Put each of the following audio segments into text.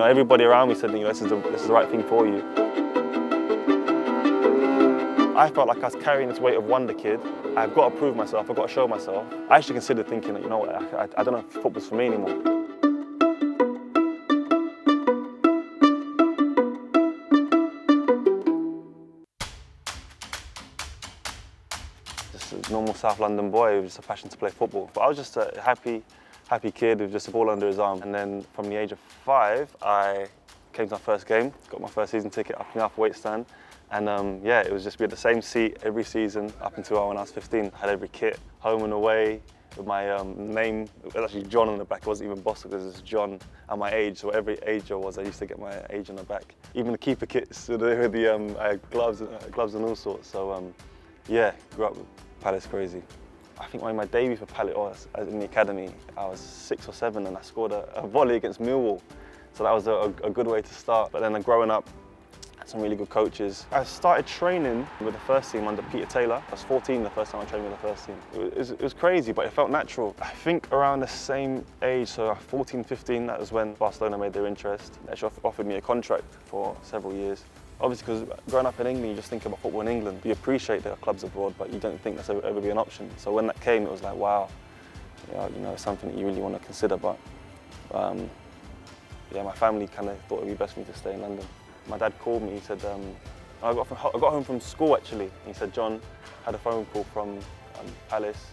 everybody around me said, this is the right thing for you. I felt like I was carrying this weight of wonder kid. I've got to prove myself, I've got to show myself. I actually considered thinking that, I don't know if football's for me anymore. Just a normal South London boy with just a passion to play football. But I was just a happy kid with just a ball under his arm. And then from the age of 5, I came to my first game, got my first season ticket up in the upper weight stand. And it was just, we had the same seat every season up until when I was 15. I had every kit, home and away, with my name. It was actually John on the back, it wasn't even Bostock, because it was John and my age. So every age I was, I used to get my age on the back. Even the keeper kits with the I had gloves and all sorts. So grew up with Palace crazy. I think my debut for Palace was in the academy. I was 6 or 7 and I scored a volley against Millwall. So that was a good way to start. But then growing up, some really good coaches. I started training with the first team under Peter Taylor. I was 14 the first time I trained with the first team. It was crazy, but it felt natural. I think around the same age, so 14, 15, that was when Barcelona made their interest. They actually offered me a contract for several years. Obviously, because growing up in England, you just think about football in England. You appreciate there are clubs abroad, but you don't think that's ever be an option. So when that came, it was like, wow, it's something that you really want to consider. But my family kind of thought it would be best for me to stay in London. My dad called me, he said, I got home from school actually. He said, John, had a phone call from Palace.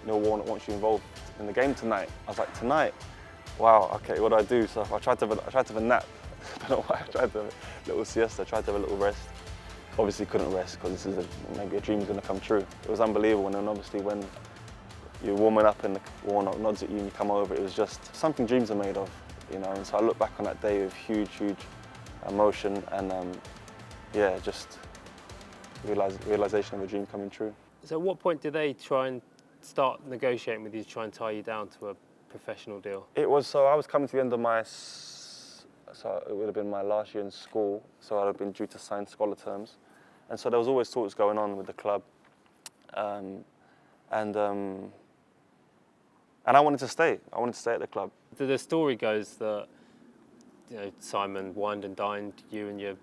Neil Warnock wants you involved in the game tonight. I was like, tonight? Wow, okay, what do I do? So I tried to have a nap. I don't know why, I tried to have a little siesta, I tried to have a little rest. Obviously couldn't rest because this is maybe a dream's gonna come true. It was unbelievable, and then obviously when you're warming up and Warnock nods at you and you come over, it was just something dreams are made of, And so I look back on that day with huge emotion and just realization of a dream coming true. So at what point did they try and start negotiating with you to try and tie you down to a professional deal? I was coming to the end of so it would have been my last year in school, so I'd have been due to sign scholar terms. And so there was always talks going on with the club. And I wanted to stay. I wanted to stay at the club. The story goes that Simon wined and dined you and your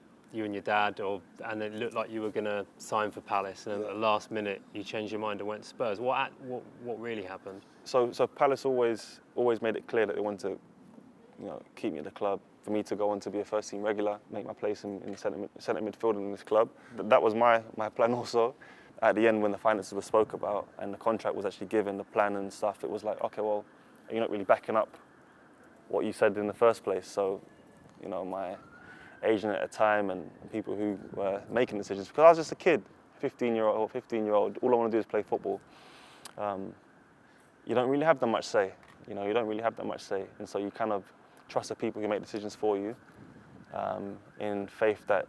dad, and it looked like you were going to sign for Palace, and at the last minute you changed your mind and went to Spurs. What really happened? So Palace always made it clear that they wanted to, keep me at the club, for me to go on to be a first team regular, make my place in centre midfield in this club. That was my plan also. At the end, when the finances were spoke about and the contract was actually given, the plan and stuff, it was like, okay, well, you're not really backing up what you said in the first place. So, my agent at the time and people who were making decisions, because I was just a kid, 15-year-old, all I want to do is play football. You don't really have that much say. You don't really have that much say. And so you kind of trust the people who make decisions for you in faith that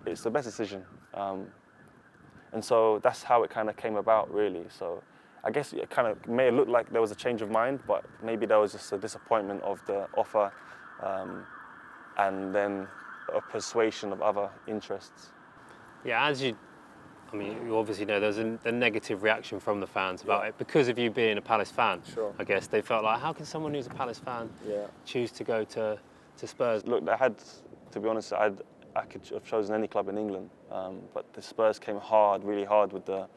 it's the best decision. And so that's how it kind of came about, really. So I guess it kind of may look like there was a change of mind, but maybe there was just a disappointment of the offer and then a persuasion of other interests. Yeah, you obviously know there's a negative reaction from the fans about it because of you being a Palace fan. Sure. I guess they felt like, how can someone who's a Palace fan choose to go to Spurs? Look, to be honest, I could have chosen any club in England, but the Spurs came really hard with the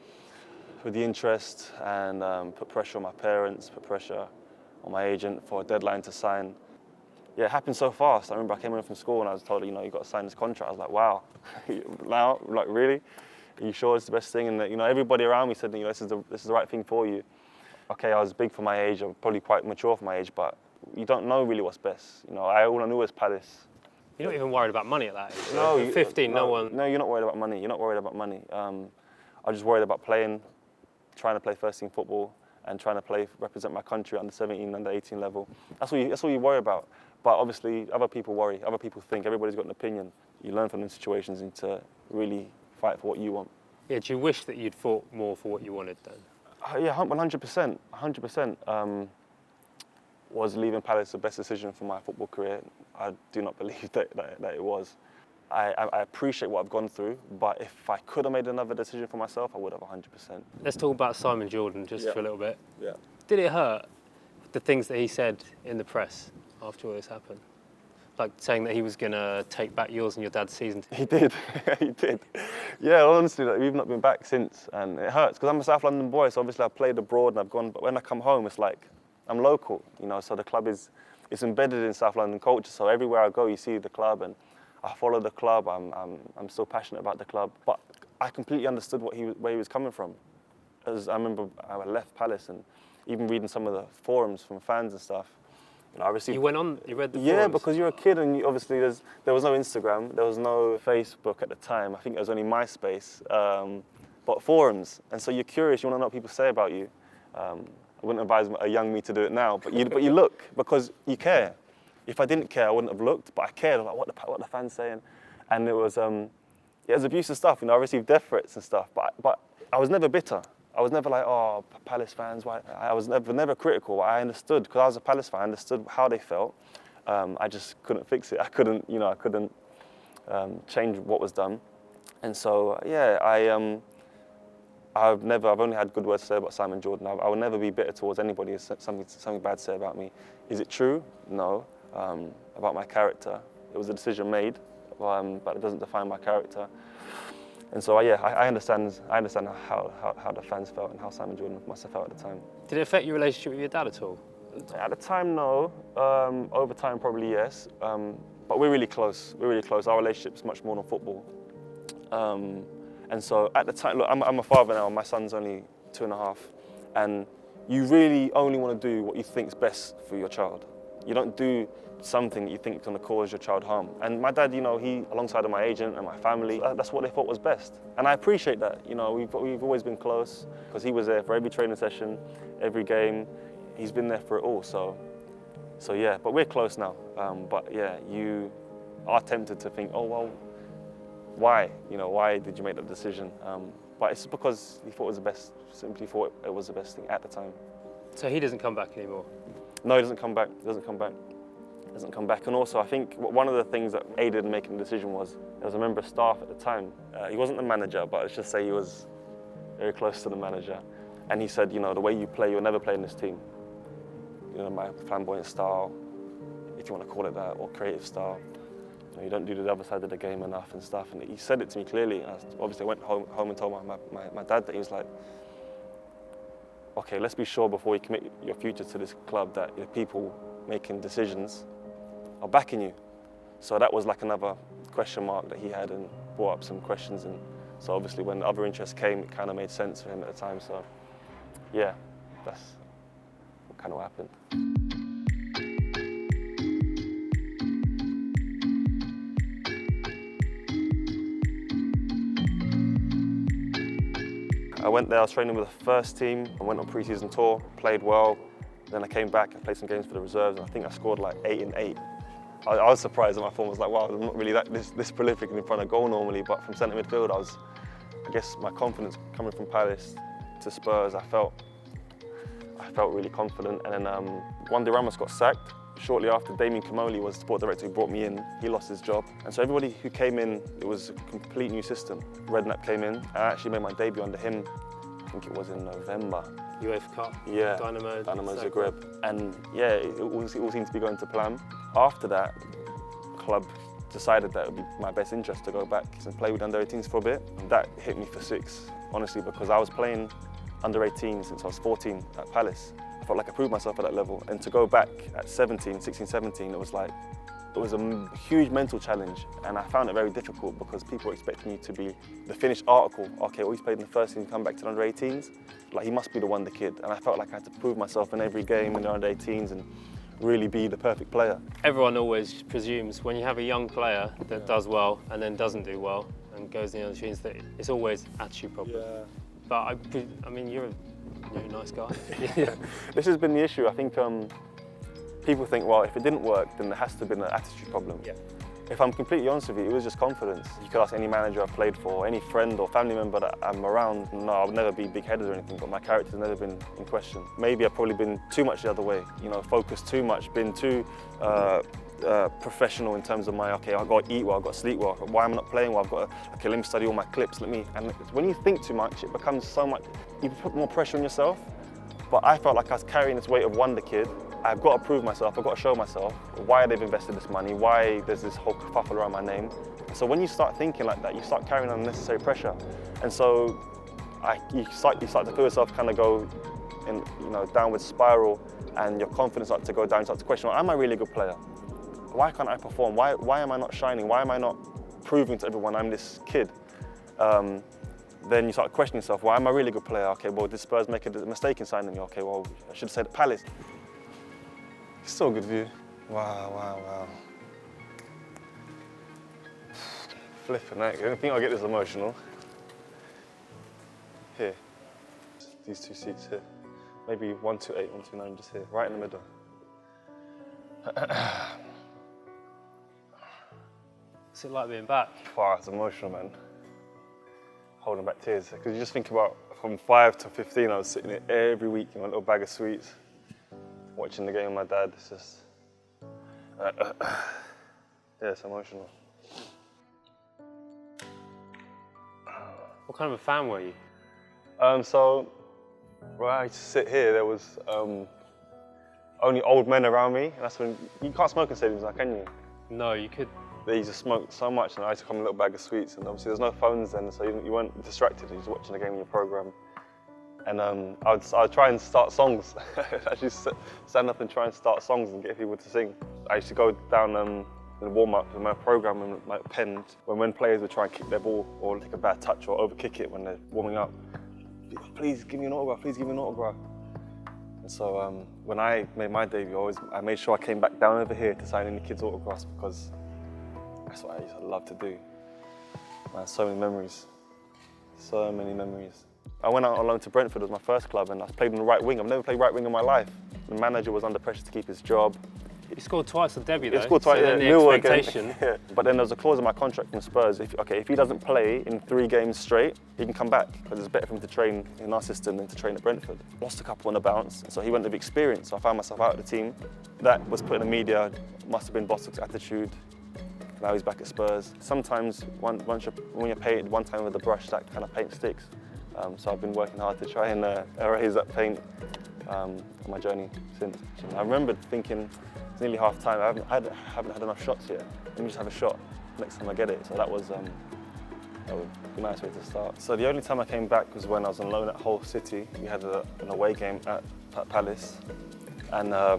interest and put pressure on my parents, put pressure on my agent for a deadline to sign. Yeah, it happened so fast. I remember I came home from school and I was told, you've got to sign this contract. I was like, wow, now, like, really? Are you sure it's the best thing? And everybody around me said, this is the right thing for you. Okay, I was big for my age, I'm probably quite mature for my age, but you don't know really what's best. All I knew was Palace. You're not even worried about money at that age. No, at 15, no one. No, you're not worried about money. You're not worried about money. I'm just worried about trying to play first team football and trying to represent my country under 17, under 18 level. That's all you worry about. But obviously, other people worry. Other people think. Everybody's got an opinion. You learn from those situations and to really fight for what you want. Yeah. Do you wish that you'd fought more for what you wanted then? Yeah, 100%. 100%. Was leaving Palace the best decision for my football career? I do not believe that it was. I appreciate what I've gone through, but if I could have made another decision for myself, I would have 100%. Let's talk about Simon Jordan just for a little bit. Yeah. Did it hurt, the things that he said in the press after all this happened? like saying that he was going to take back yours and your dad's season? He did, he did. Yeah, honestly, like, we've not been back since, and it hurts because I'm a South London boy, so obviously I've played abroad and I've gone, but when I come home, it's like I'm local, you know, so the club it's embedded in South London culture, so everywhere I go, you see the club, and I follow the club, I'm still passionate about the club, but I completely understood where he was coming from. As I remember I left Palace and even reading some of the forums from fans and stuff, you know, I received... You went on, you read the Yeah, forums? because you're a kid and obviously there was no Instagram, there was no Facebook at the time. I think it was only MySpace, but forums. And so you're curious, you want to know what people say about you. I wouldn't advise a young me to do it now, but you look because you care. If I didn't care, I wouldn't have looked, but I cared about what the fans saying. And it was abusive stuff. You know, I received death threats and stuff, but I was never bitter. I was never like, oh, Palace fans, why? I was never critical. I understood, because I was a Palace fan, I understood how they felt. I just couldn't fix it. I couldn't change what was done. And so, yeah, I've only had good words to say about Simon Jordan. I will never be bitter towards anybody who's something bad to say about me. Is it true? No. About my character, it was a decision made, but it doesn't define my character. And so, yeah, I understand how the fans felt and how Simon Jordan must have felt at the time. Did it affect your relationship with your dad at all? At the time, no. Over time, probably yes. But we're really close. We're really close. Our relationship's much more than football. And so at the time, look, I'm a father now. My son's only 2.5, and you really only want to do what you think's best for your child. You don't do something that you think is going to cause your child harm. And my dad, you know, he, alongside of my agent and my family, that's what they thought was best. And I appreciate that. You know, we've always been close because he was there for every training session, every game. He's been there for it all. So yeah, but we're close now. But yeah, you are tempted to think, oh, well, why? You know, why did you make that decision? But it's because he thought it was the best, simply thought it was the best thing at the time. So he doesn't come back anymore? No, he doesn't come back. He doesn't come back. Doesn't come back. And also, I think one of the things that aided in making the decision was there was a member of staff at the time. He wasn't the manager, but let's just say he was very close to the manager. And he said, you know, the way you play, you'll never play in this team. You know, my flamboyant style, if you want to call it that, or creative style. You know, you don't do the other side of the game enough and stuff. And he said it to me clearly. I obviously went home and told my dad that. He was like, okay, let's be sure before you commit your future to this club that the people making decisions are backing you. So that was like another question mark that he had and brought up some questions. And so obviously when other interests came, it kind of made sense for him at the time. So yeah, that's kind of what happened. I went there, I was training with the first team. I went on pre-season tour, played well. Then I came back and played some games for the reserves, and I think I scored like 8 in 8. I was surprised at my form. I was like, wow, I'm not really this prolific in front of goal normally, but from centre midfield, I guess my confidence coming from Palace to Spurs, I felt really confident. And then Wanda Ramos got sacked. Shortly after, Damien Kamoli was the sport director who brought me in. He lost his job. And so everybody who came in, it was a complete new system. Redknapp came in. I actually made my debut under him, I think it was in November. UEFA Cup, yeah, Dynamo Zagreb. And yeah, it all seemed to be going to plan. After that, the club decided that it would be my best interest to go back and play with under-18s for a bit. And that hit me for 6, honestly, because I was playing under-18 since I was 14 at Palace. I felt like I proved myself at that level. And to go back at 16, 17, it was a huge mental challenge. And I found it very difficult because people were expecting you to be the finished article. Okay, well, he's played in the first team, come back to the under-18s. Like, he must be the wonder kid. And I felt like I had to prove myself in every game in the under-18s and really be the perfect player. Everyone always presumes when you have a young player that does well and then doesn't do well and goes in the under-18s, that it's always attitude problem. Yeah. But I mean, you're a nice guy. Yeah. This has been the issue. I think people think, well, if it didn't work, then there has to have been an attitude problem. Yeah. If I'm completely honest with you, it was just confidence. You could ask any manager I've played for, any friend or family member that I'm around. No, I would never be big-headed or anything, but my character's never been in question. Maybe I've probably been too much the other way, you know, focused too much, been too professional in terms of okay, I've got to eat well, I've got to sleep well. Why am I not playing well? I've got to, okay, let me study all my clips, and when you think too much, it becomes so much, you put more pressure on yourself. But I felt like I was carrying this weight of wonder kid, I've got to prove myself, I've got to show myself why they've invested this money, why there's this whole kerfuffle around my name. So when you start thinking like that, you start carrying unnecessary pressure. And so you start to feel yourself kind of go in, downward spiral, and your confidence starts to go down. You start to question, well, am I really a good player? Why can't I perform? Why am I not shining? Why am I not proving to everyone I'm this kid? Then you start questioning yourself, why am I really a good player? Okay, well, did Spurs make a mistake in signing me? Okay, well, I should have said Palace. Still a good view. Wow. Flipping heck, I don't think I'll get this emotional. Here, these two seats here. Maybe 128, 129, just here, right in the middle. What's it like being back? Wow, it's emotional, man. Holding back tears, because you just think about from 5 to 15, I was sitting here every week in my little bag of sweets, watching the game with my dad. It's just, yeah, it's emotional. What kind of a fan were you? So, where I used to sit here, there was only old men around me, and that's when, you can't smoke in stadiums now, can you? No, you could. They used to smoke so much, and I used to come in a little bag of sweets, and obviously there's no phones then, so you weren't distracted, you were just watching the game in your programme. And I'd try and start songs. I'd actually stand up and try and start songs and get people to sing. I used to go down in the warm-up with my programme and my pen, when players would try and kick their ball or take a bad touch or over-kick it when they're warming up. Please give me an autograph, please give me an autograph. And so when I made my debut, I made sure I came back down over here to sign any kids' autographs, because that's what I used to love to do. Man, so many memories. So many memories. I went out on loan to Brentford, it was my first club, and I played on the right wing. I've never played right wing in my life. The manager was under pressure to keep his job. You scored twice on debut, though. He scored twice, so yeah. then the expectation. Yeah. But then there's a clause in my contract from Spurs. If he doesn't play in 3 games straight, he can come back, because it's better for him to train in our system than to train at Brentford. Lost a couple on the bounce, so he went with experience. So I found myself out of the team. That was put in the media, must have been Bostock's attitude. Now he's back at Spurs. Sometimes when you're painted one time with a brush, that kind of paint sticks. So I've been working hard to try and erase that paint on my journey since. I remember thinking, it's nearly half time, I haven't had enough shots yet. Let me just have a shot next time I get it. So that would be a nice way to start. So the only time I came back was when I was on loan at Hull City. We had an away game at Palace. And I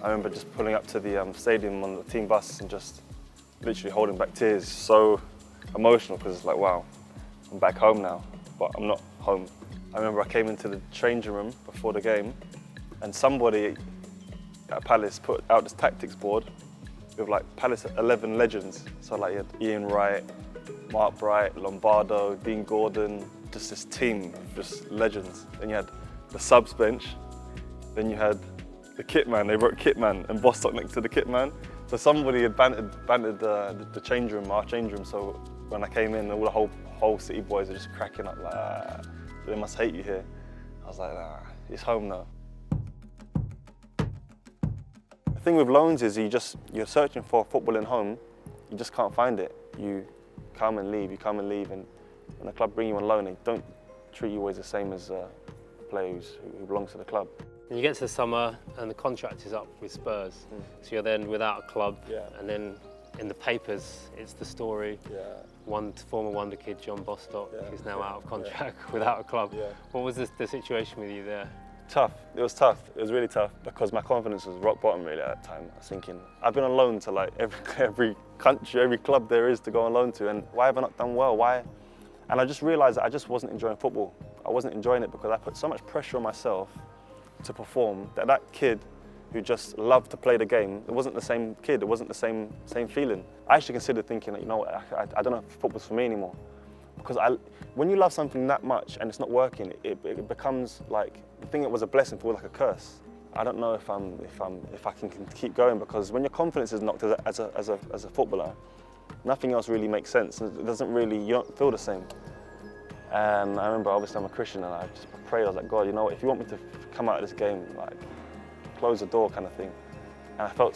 remember just pulling up to the stadium on the team bus and just literally holding back tears. So emotional, because it's like, wow, I'm back home now, but I'm not home. I remember I came into the changing room before the game, and somebody at Palace put out this tactics board with like Palace 11 legends. So like you had Ian Wright, Mark Bright, Lombardo, Dean Gordon, just this team of just legends. Then you had the subs bench, then you had the kit man. They wrote kit man and Bostock next to the kit man. So somebody had bantered the change room, our change room. So when I came in, all the whole City boys are just cracking up like, they must hate you here. I was like, nah, it's home now. The thing with loans is you're searching for football in home, you just can't find it. You come and leave, and when the club bring you on loan, they don't treat you always the same as a player who belongs to the club. And you get to the summer and the contract is up with Spurs, so you're then without a club, and then in the papers it's the story. One former wonderkid, John Bostock, is now out of contract without a club. What was the situation with you there? Tough. It was tough. It was really tough, because my confidence was rock bottom really at that time. I was thinking, I've been on loan to like every country, every club there is to go on loan to, and why have I not done well? Why? And I just realised that I just wasn't enjoying football. I wasn't enjoying it because I put so much pressure on myself to perform that kid who just loved to play the game, it wasn't the same kid, it wasn't the same feeling. I actually considered thinking that, you know what, I don't know if football's for me anymore. Because when you love something that much and it's not working, it becomes like, the thing that was a blessing feels like a curse. I don't know if I can keep going, because when your confidence is knocked as a footballer, nothing else really makes sense. It doesn't really, you don't feel the same. And I remember, obviously I'm a Christian, and I just prayed, I was like, God, you know what, if you want me to come out of this game, like, close the door kind of thing. And I felt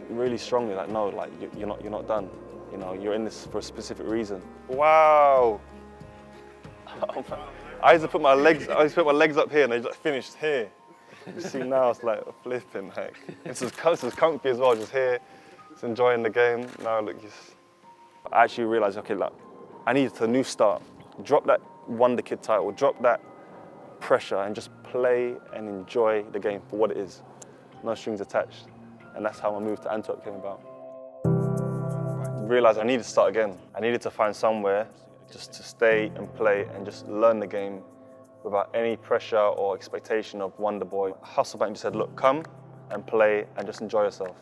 really strongly, like, no, like, you're not done. You know, you're in this for a specific reason. Wow! I used to put my legs up here, and they just finished here. You see now it's like flipping, like, it's as comfy as well, just here, just enjoying the game. Now look, I actually realised, okay, look, I needed a new start. Drop that wonder kid title, drop that pressure and just play and enjoy the game for what it is. No strings attached. And that's how my move to Antwerp came about. Realised I needed to start again. I needed to find somewhere just to stay and play and just learn the game without any pressure or expectation of Wonder Boy. Hasselbank just said, look, come and play and just enjoy yourself.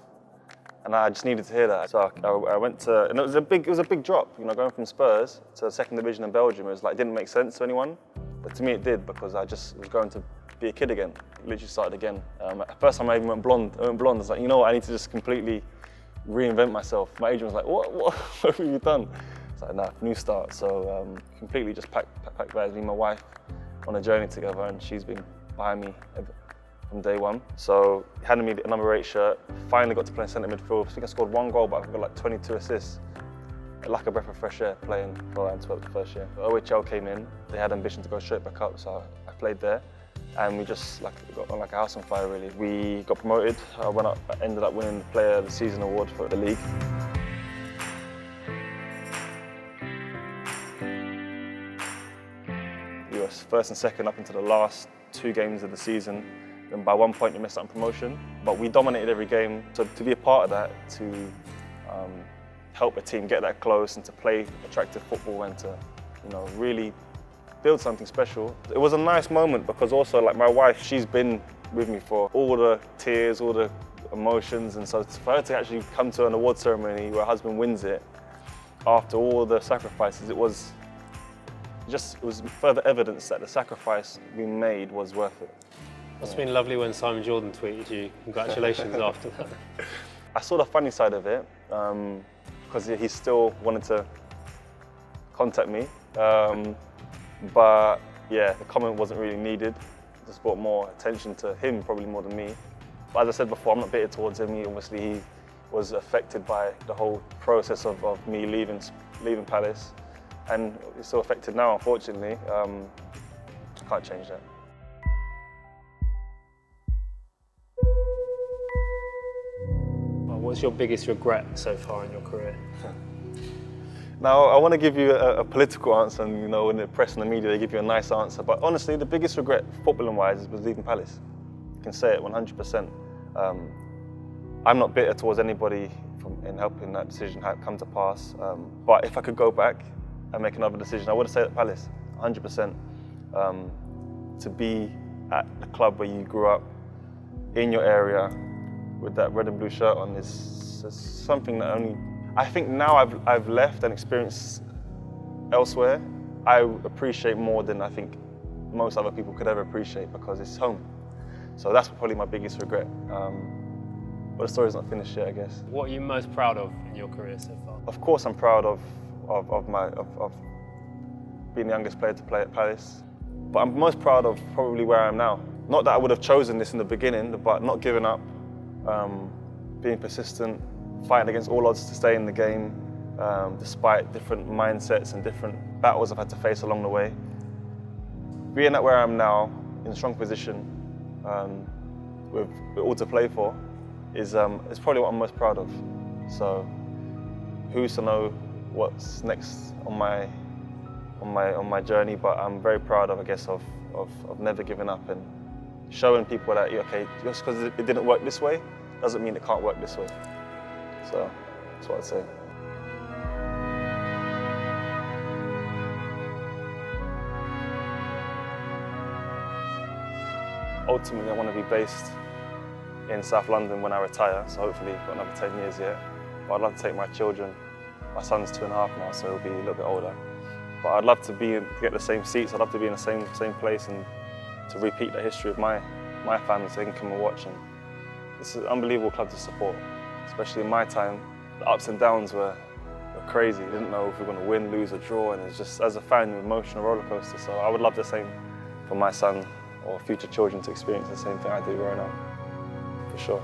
And I just needed to hear that. So I went to, and it was a big drop, you know, going from Spurs to the second division in Belgium. It was like, it didn't make sense to anyone, but to me it did, because I just was going to be a kid again. Literally started again. First time I even went blonde. I was like, you know what, I need to just completely reinvent myself. My agent was like, what have you done? It's like, nah, new start. So completely just packed bags. Me and my wife on a journey together, and she's been behind me from day one. So he handed me a number 8 shirt, finally got to play in centre midfield. I think I scored 1 goal, but I've got like 22 assists. Like a breath of fresh air playing for Antwerp the first year. OHL came in, they had ambition to go straight back up, so I played there. And we just got on like a house on fire, really. We got promoted. I ended up winning the Player of the Season award for the league. We were first and second up into the last 2 games of the season. Then by 1 point, you missed out on promotion. But we dominated every game. So to be a part of that, to help a team get that close and to play attractive football and to, you know, really build something special. It was a nice moment because also, like, my wife, she's been with me for all the tears, all the emotions, and so for her to actually come to an award ceremony where her husband wins it after all the sacrifices, it was further evidence that the sacrifice we made was worth it. Must have been lovely when Simon Jordan tweeted you congratulations after that. I saw the funny side of it because he still wanted to contact me. But yeah, the comment wasn't really needed. It just brought more attention to him, probably more than me. But as I said before, I'm not bitter towards him. He was affected by the whole process of me leaving Palace. And he's still affected now, unfortunately. Can't change that. What's your biggest regret so far in your career? Now, I want to give you a political answer, and, you know, in the press and the media, they give you a nice answer. But honestly, the biggest regret, footballing-wise, was leaving Palace. I can say it 100%. I'm not bitter towards anybody in helping that decision come to pass. But if I could go back and make another decision, I would have stayed at Palace, 100%. To be at the club where you grew up, in your area, with that red and blue shirt on is something that only, I think now I've left and experienced elsewhere, I appreciate more than I think most other people could ever appreciate, because it's home. So that's probably my biggest regret. But the story's not finished yet, I guess. What are you most proud of in your career so far? Of course I'm proud of being the youngest player to play at Palace. But I'm most proud of probably where I am now. Not that I would have chosen this in the beginning, but not giving up, being persistent, fighting against all odds to stay in the game, despite different mindsets and different battles I've had to face along the way. Being at where I am now, in a strong position, with all to play for, is probably what I'm most proud of. So, who's to know what's next on my journey? But I'm very proud of, I guess, of never giving up and showing people that, okay, just because it didn't work this way, doesn't mean it can't work this way. So that's what I'd say. Ultimately, I want to be based in South London when I retire, so hopefully I've got another 10 years yet. But I'd love to take my children. My son's 2.5 now, so he'll be a little bit older. But I'd love to get the same seats. I'd love to be in the same place and to repeat the history of my family, so they can come and watch. And it's an unbelievable club to support, especially in my time. The ups and downs were crazy. You didn't know if we were going to win, lose, or draw, and it's just, as a fan, an emotional roller coaster. So I would love the same for my son or future children to experience the same thing I do growing up, for sure.